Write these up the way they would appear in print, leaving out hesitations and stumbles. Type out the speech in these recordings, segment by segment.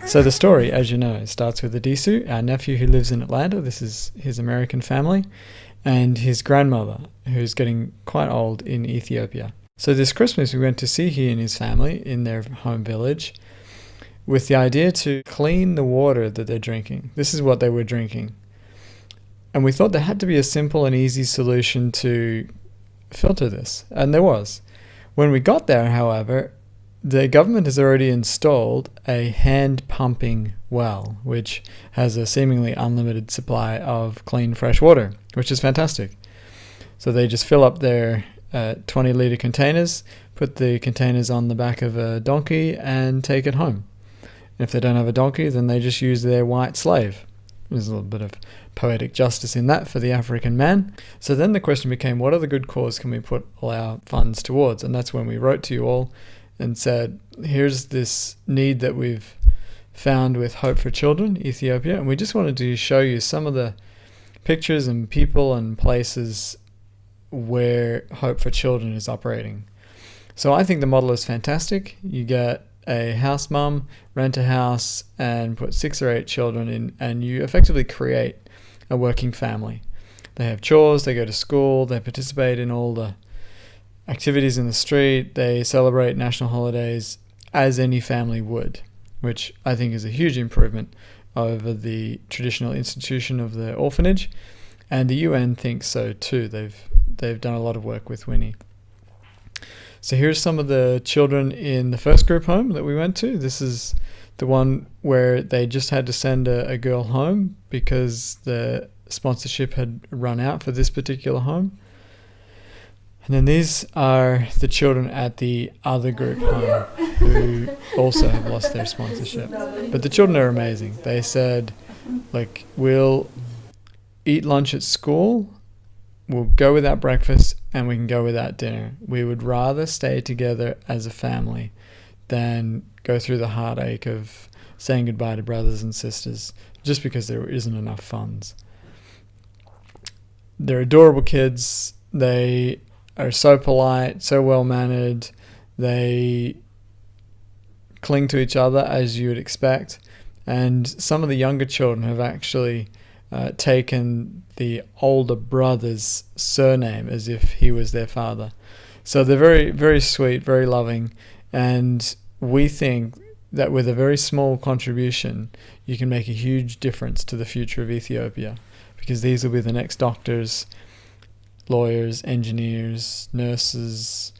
So the story, as you know, starts with Adisu, our nephew who lives in Atlanta. This is his American family, and his grandmother, who's getting quite old in Ethiopia. So this Christmas we went to see he and his family in their home village with the idea to clean the water that they're drinking. This is what they were drinking. And we thought there had to be a simple and easy solution to filter this, and there was. When we got there, however, the government has already installed a hand-pumping well, which has a seemingly unlimited supply of clean, fresh water, which is fantastic. So they just fill up their 20-litre containers, put the containers on the back of a donkey, and take it home. And if they don't have a donkey, then they just use their white slave. There's a little bit of poetic justice in that for the African man. So then the question became, what other good cause can we put all our funds towards? And that's when we wrote to you all and said, here's this need that we've found with Hope for Children, Ethiopia, and we just wanted to show you some of the pictures and people and places where Hope for Children is operating. So I think the model is fantastic. You get a house mum, rent a house, and put 6 or 8 children in, and you effectively create a working family. They have chores, they go to school, they participate in all the activities in the street, they celebrate national holidays as any family would, which I think is a huge improvement over the traditional institution of the orphanage, and the UN thinks so too. They've done a lot of work with Winnie. So here's some of the children in the first group home that we went to. This is the one where they just had to send a girl home because the sponsorship had run out for this particular home. And then these are the children at the other group home who also have lost their sponsorship. But the children are amazing. They said, like, we'll eat lunch at school, we'll go without breakfast, and we can go without dinner. We would rather stay together as a family than go through the heartache of saying goodbye to brothers and sisters just because there isn't enough funds. They're adorable kids. They are so polite, so well-mannered. They cling to each other as you would expect. And some of the younger children have actually taken the older brother's surname as if he was their father. So they're very, very sweet, very loving. And we think that with a very small contribution, you can make a huge difference to the future of Ethiopia, because these will be the next doctors, lawyers, engineers, nurses.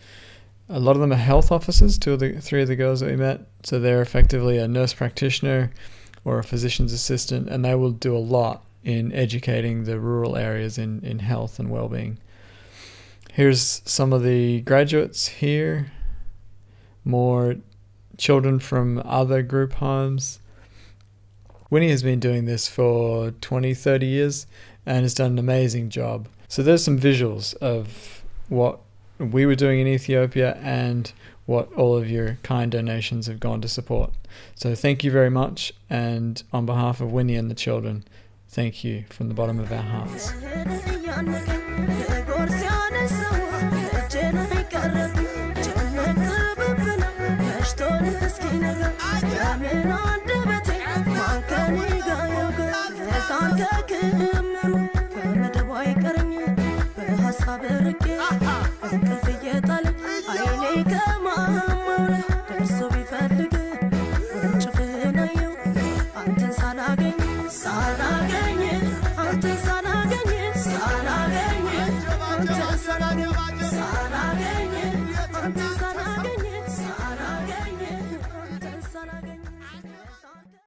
A lot of them are health officers, 3 of the girls that we met. So they're effectively a nurse practitioner or a physician's assistant, and they will do a lot in educating the rural areas in health and well-being. Here's some of the graduates here. More children from other group homes. Winnie has been doing this for 20, 30 years and has done an amazing job. So there's some visuals of what we were doing in Ethiopia and what all of your kind donations have gone to support. So thank you very much, and on behalf of Winnie and the children, thank you from the bottom of our hearts. I